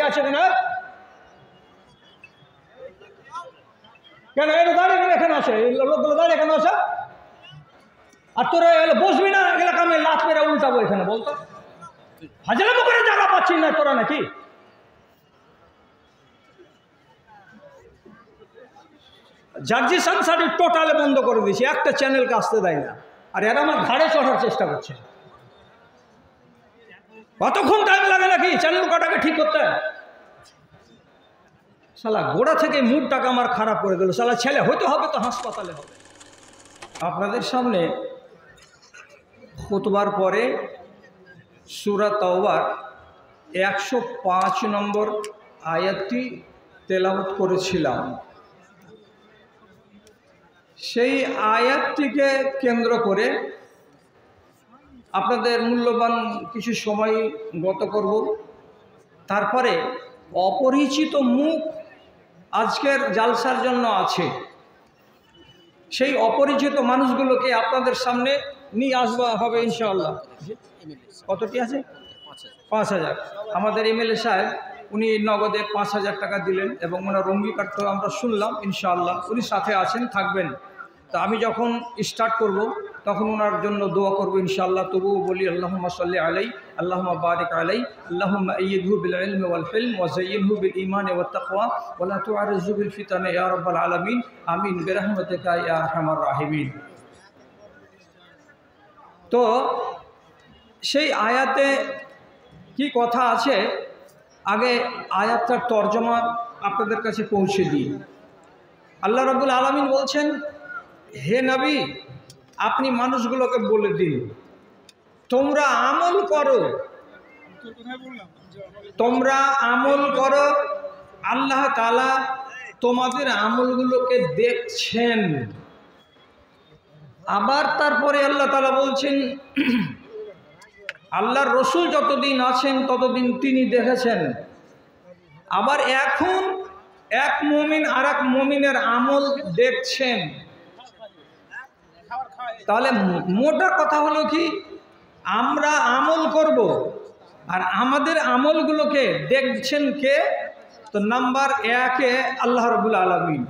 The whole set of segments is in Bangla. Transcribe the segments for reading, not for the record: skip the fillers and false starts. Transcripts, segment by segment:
আছে কিনা? কেন এটা দাঁড়িয়ে গেলে এখানে আসে, লোকগুলো দাঁড়িয়ে এখানে আসে, আর তোরা এলে বসবি না, এগুলো আমি লাত মেরে উল্টাবো এখানে, বলতো হাজার করে জায়গা পাচ্ছি না তোরা নাকি? জার্জি সানসারি টোটালে বন্ধ করে দিয়েছি, একটা চ্যানেলকে আসতে দেয় না, আর এরা আমার ঘাড়ে চড়ার চেষ্টা করছে। কতক্ষণ টাইম লাগে নাকি চ্যানেল কটাকে ঠিক করতে? শালা গোড়া থেকে মুডটাকে আমার খারাপ করে দিল। শালা ছেলে হইতে হবে তো হাসপাতালে হবে। আপনাদের সামনে খুতবার পরে সূরা তাওবার 105 নম্বর আয়াতটি তেলাওয়াত করেছিলাম। সেই আয়াতটিকে কেন্দ্র করে আপনাদের মূল্যবান কিছু সময় গত করব। তারপরে অপরিচিত মুখ আজকের জালসার জন্য আছে, সেই অপরিচিত মানুষগুলোকে আপনাদের সামনে নিয়ে আসবা হবে ইনশাআল্লাহ। কতটি আছে? ৫,০০০। আমাদের এমএলএ সাহেব উনি নগদে ৫,০০০ টাকা দিলেন এবং ওনার অঙ্গীকার তো আমরা শুনলাম। ইনশাআল্লাহ উনি সাথে আছেন, থাকবেন। তা আমি যখন স্টার্ট করব তখন ওনার জন্য দোয়া করব ইনশাআল্লাহ। তবুও বলি আল্লাহুম্মা সাল্লি আলাই, আল্লাহুম্মা বারিক আলাই, আল্লাহুম্মা আইয়িদহু বিল ইলমি ওয়াল হিলম ওয়া যায়্যিনহু বিল ঈমানি ওয়াত তাকওয়া ওয়া লা তুআরিযহু বিল ফিতানি ইয়া রাব্বাল আলামিন। আমিন বিরহমাতিকা ইয়া আরহামার রাহিমিন। তো সেই আয়াতে কি কথা আছে, আগে আয়াতটার তর্জমা আপনাদের কাছে পৌঁছে দিই। আল্লাহ রাব্বুল আলামিন বলছেন, হে নবী, আপনি মানুষগুলোকে বলে দিন তোমরা আমল করো, তোমরা আমল করো, আল্লাহ তাআলা তোমাদের আমলগুলোকে দেখছেন। আবার তারপরে আল্লাহ তাআলা বলছেন, আল্লাহর রসুল যতদিন আছেন ততদিন তিনি দেখেছেন। আবার এখন এক মুমিন আর এক মুমিনের আমল দেখছেন। তাহলে মোটা কথা হলো কি, আমরা আমল করব আর আমাদের আমলগুলোকে দেখছেন কে? তো নাম্বার 1-এ আল্লাহ রাব্বুল আলামিন।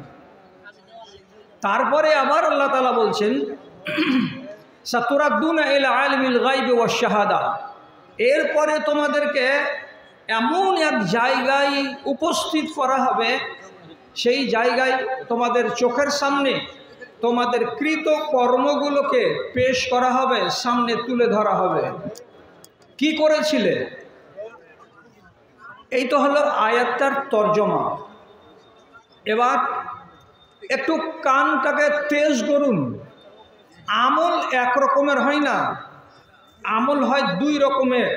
তারপরে আবার আল্লাহ তাআলা বলছেন, সাতুরাদ্দুনা ইলা আলিমিল গায়বি ওয়াশ শাহাদা। এরপরে তোমাদেরকে এমন এক জায়গায় উপস্থিত করা হবে, সেই জায়গায় তোমাদের চোখের সামনে তোমাদের কৃত কর্মগুলোকে পেশ করা হবে, সামনে তুলে ধরা হবে। কি করেছিলে? এই তো হলো আয়াতটার তর্জমা। এবার একটু কানটাকে তেজ করুন। আমল এক রকমের হয় না, আমল হয় দুই রকমের।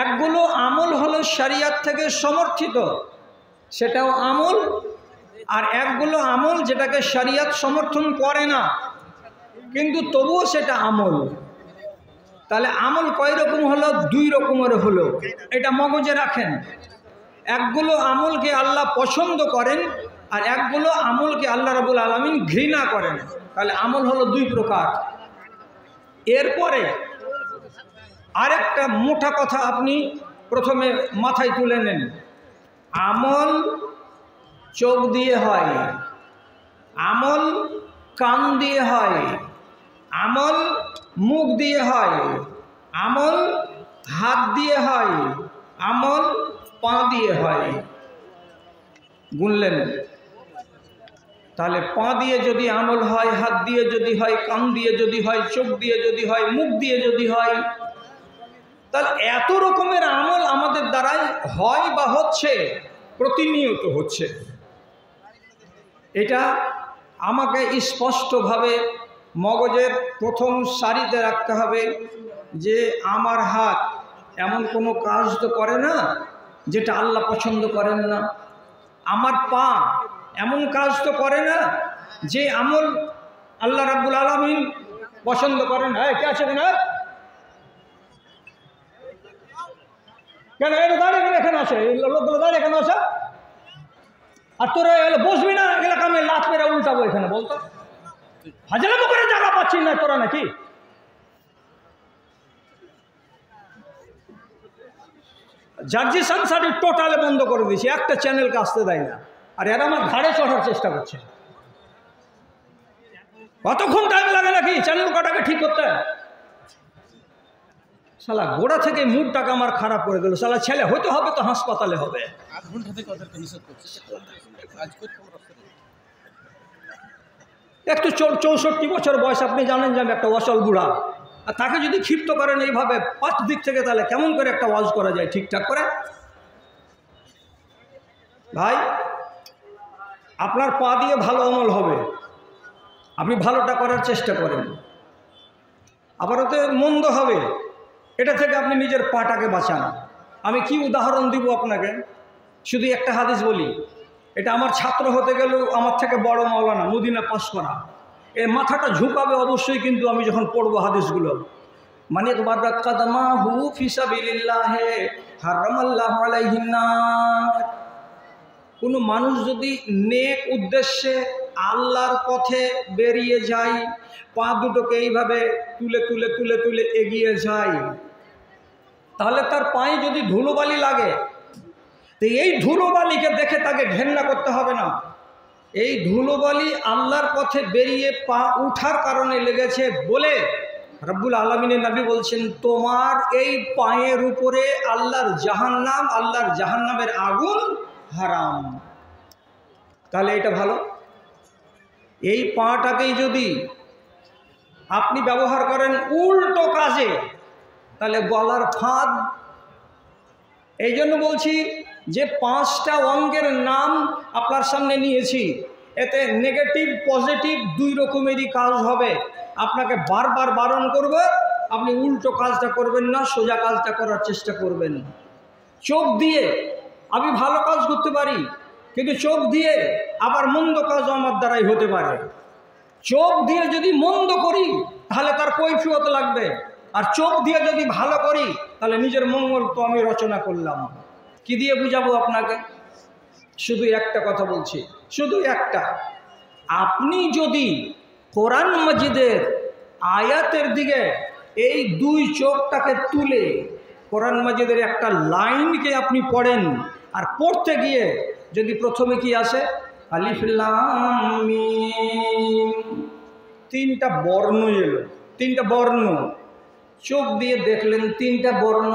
একগুলো আমল হলো শরিয়ত থেকে সমর্থিত, সেটাও আমল। আর একগুলো আমল যেটাকে শরিয়ত সমর্থন করে না কিন্তু তবুও সেটা আমল। তাহলে আমল কয় রকম হলো? দুই রকমের হলো। এটা মগজে রাখেন। একগুলো আমলকে আল্লাহ পছন্দ করেন আর একগুলো আমলকে আল্লাহ রাব্বুল আলামিন ঘৃণা করেন। তাহলে আমল হলো দুই প্রকার। এরপরে আরেকটা মোটা কথা আপনি প্রথমে মাথায় তুলে নেন। আমল চোখ দিয়ে হয়, আমল কান দিয়ে হয়, আমল মুখ দিয়ে হয়, আমল হাত দিয়ে হয়, আমল পা দিয়ে হয়। গুনলেন? তাহলে পা দিয়ে যদি আমল হয়, হাত দিয়ে যদি হয়, কান দিয়ে যদি হয়, চোখ দিয়ে যদি হয়, মুখ দিয়ে যদি হয়, তাহলে এত রকমের আমল আমাদের দ্বারাই হয় বা হচ্ছে, প্রতিনিয়ত হচ্ছে। এটা আমাকে স্পষ্টভাবে মগজের প্রথম সারিতে রাখতে হবে যে আমার হাত এমন কোনো কাজ তো করে না যেটা আল্লাহ পছন্দ করেন না। আমার পা এমন কাজ তো করে না যে আমল আল্লাহ রাব্বুল আলামিন পছন্দ করেন। হ্যাঁ, কে আছে না? কেন এটা দাঁড়িয়ে গেলে এখানে আসে, লোকগুলো দাঁড়িয়ে এখানে আসে, আর তোরা এলে বসবি না, এগুলোকে আমি লাত মেরে উল্টাবো এখানে, বলতো হাজার করে জায়গা পাচ্ছি না তোরা নাকি? জার্জি সানসারি টোটালে বন্ধ করে দিয়েছি, একটা চ্যানেলকে আসতে দেয় না। আর এরা আমার ঘাড়ে চড়ার চেষ্টা করছে। কতক্ষণ টাইম লাগে নাকি চ্যানেল কটাকে ঠিক করতে? শালা গোড়া থেকে মুডটাকে আমার খারাপ করে দিল। শালা ছেলে হইতে হবে তো হাসপাতালে হবে। একটু 64 বছর বয়স, আপনি জানেন যে আমি একটা অচল বুড়া, আর তাকে যদি ক্ষিপ্ত করেন এইভাবে 5 দিক থেকে, তাহলে কেমন করে একটা ওয়াজ করা যায় ঠিকঠাক করে? ভাই, আপনার পা দিয়ে ভালো আমল হবে, আপনি ভালোটা করার চেষ্টা করেন। আবার ওতে মন্দ হবে, এটা থেকে আপনি নিজের পাটাকে বাঁচান। আমি কি উদাহরণ দিব আপনাকে? শুধু একটা হাদিস বলি। এটা আমার ছাত্র হতে গেলেও আমার থেকে বড় মাওলানা, মদিনা পাস করা। এর মাথাটা ঝুঁকাবে অবশ্যই, কিন্তু আমি যখন পড়বো হাদিসগুলো, মানে কাদামাহু ফি সাবিলিল্লাহি হারামাল্লাহু আলাইহিন নার। কোনো মানুষ যদি নেক উদ্দেশ্যে আল্লাহর পথে বেরিয়ে যায়, পা দুটোকে এইভাবে তুলে তুলে তুলে তুলে এগিয়ে যায়, তাহলে তার পায়ে যদি ধুলোবালি লাগে, তো এই ধুলোবালিকে দেখে তাকে ঘেন্না করতে হবে না। এই ধুলোবালি আল্লাহর পথে বেরিয়ে পা উঠার কারণে লেগেছে বলে রব্বুল আলামিনের নবী বলছেন, তোমার এই পায়ের উপরে আল্লাহর জাহান্নাম, আল্লাহর জাহান্নামের আগুন হারাম। তাহলে এটা ভালো। এই পাটাকেই যদি আপনি ব্যবহার করেন উল্টো কাজে, তাহলে গলার ফাঁদ। এই জন্য বলছি যে 5টা অঙ্গের নাম আপনার সামনে নিয়েছি, এতে নেগেটিভ পজিটিভ 2 রকমেরই কাজ হবে। আপনাকে বারবার বারণ করব, আপনি উল্টো কাজটা করবেন না, সোজা কাজটা করার চেষ্টা করবেন। চোখ দিয়ে আমি ভালো কাজ করতে পারি, কিন্তু চোখ দিয়ে আবার মন্দ কাজও আমার দ্বারাই হতে পারে। চোখ দিয়ে যদি মন্দ করি তাহলে তার কৈফিয়ত লাগবে, আর চোখ দিয়ে যদি ভালো করি তাহলে নিজের মঙ্গল তো আমি রচনা করলাম। কি দিয়ে বুঝাবো আপনাকে? শুধু একটা কথা বলছি, শুধু একটা। আপনি যদি কোরআন মাজিদের আয়াতের দিকে এই 2 চোখটাকে তুলে কোরআন মাজিদের একটা লাইনকে আপনি পড়েন, আর পড়তে গিয়ে যদি প্রথমে কি আসে আলিফ লাম মিম, 3টা বর্ণ এলো, 3টা বর্ণ চোখ দিয়ে দেখলেন, 3টা বর্ণ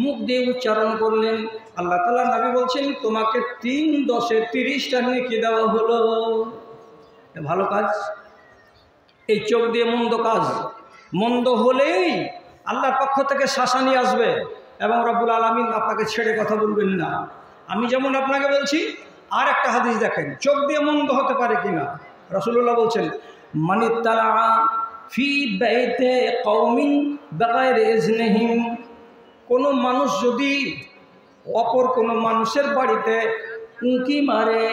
মুখ দিয়ে উচ্চারণ করলেন। আল্লাহ তাআলা নবী বলছেন, তোমাকে 3 10 30টা নেকি দেওয়া হলো। ভালো কাজ। এই চোখ দিয়ে মন্দ কাজ, মন্দ হলেই আল্লাহর পক্ষ থেকে শাসানি আসবে, এবং রব্বুল আলামিন আপনাকে ছেড়ে কথা বলবেন না। আমি যেমন আপনাকে বলছি, আর একটা হাদিস দেখেন, চোখ দিয়ে মন্দ হতে পারে কিনা। রাসূলুল্লাহ বলছেন, মানিত্তালা ফি বাইতে কওমিন বিগাইরি ইজনিহিম, কোনো মানুষ যদি অপর কোনো মানুষের বাড়িতে উঁকি মারে,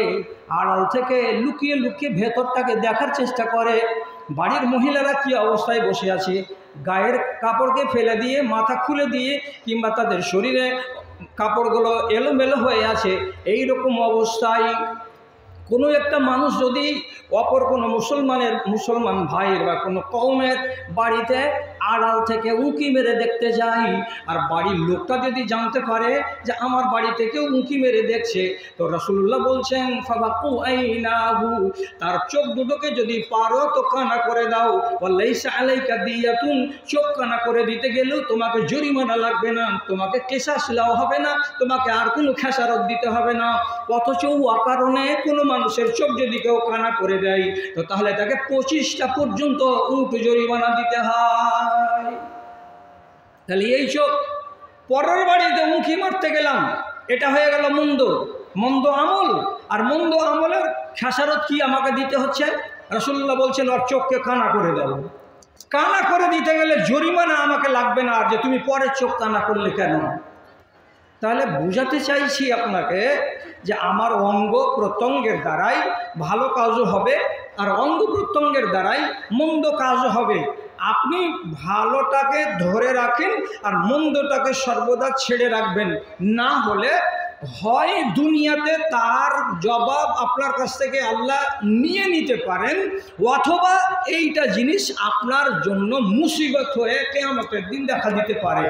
আড়াল থেকে লুকিয়ে লুকিয়ে ভেতরটাকে দেখার চেষ্টা করে, বাড়ির মহিলারা কি অবস্থায় বসে আছে, গায়ের কাপড়কে ফেলে দিয়ে মাথা খুলে দিয়ে, কিংবা তাদের শরীরে কাপড়গুলো এলোমেলো হয়ে আছে, এই রকম অবস্থায় কোনো একটা মানুষ যদি অপর কোনো মুসলমান ভাইয়ের বা কোনো কওমের বাড়িতে আড়াল থেকে উঁকি মেরে দেখতে যায়, আর বাড়ির লোকটা যদি জানতে পারে যে আমার বাড়ি থেকেও উঁকি মেরে দেখছে, তো রাসূলুল্লাহ বলছেন ফাবাকু আইনাহু, তার চোখ দুটোকে যদি পারো তো কানা করে দাও। ওয়ালাইসা আলাইকা দিয়াতুন, চোখ কানা করে দিতে গেলেও তোমাকে জরিমানা লাগবে না, তোমাকে কেসাস দেওয়া হবে না, তোমাকে আর কোনো খেসারত দিতে হবে না। অথচ অকারণে কোনো মানুষের চোখ যদি কেউ কানা করে দেয়, তো তাহলে তাকে 25টা পর্যন্ত উট জরিমানা দিতে হয়। তাহলে এই চোখ পরের বাড়িতে উঁকি মারতে গেলাম, এটা হয়ে গেল মন্দ আমল। আর মন্দ আমলের খেসারত কি আমাকে দিতে হচ্ছে? রাসূলুল্লাহ বলছেন, ওর চোখকে কানা করে দাও। কানা করে দিতে গেলে জরিমানা আমাকে লাগবে না, আর যে তুমি পরের চোখ কানা করলে কেন? তাহলে বুঝাতে চাইছি আপনাকে যে আমার অঙ্গ প্রত্যঙ্গের দ্বারাই ভালো কাজও হবে, আর অঙ্গ প্রত্যঙ্গের দ্বারাই মন্দ কাজও হবে। আপনি ভালোটাকে ধরে রাখেন আর মন্দটাকে সর্বদা ছেড়ে রাখবেন, না হলে হয় দুনিয়াতে তার জবাব আপনার কাছ থেকে আল্লাহ নিয়ে নিতে পারেন, অথবা এইটা জিনিস আপনার জন্য মুসিবত হয়ে কিয়ামতের দিন দেখা দিতে পারে।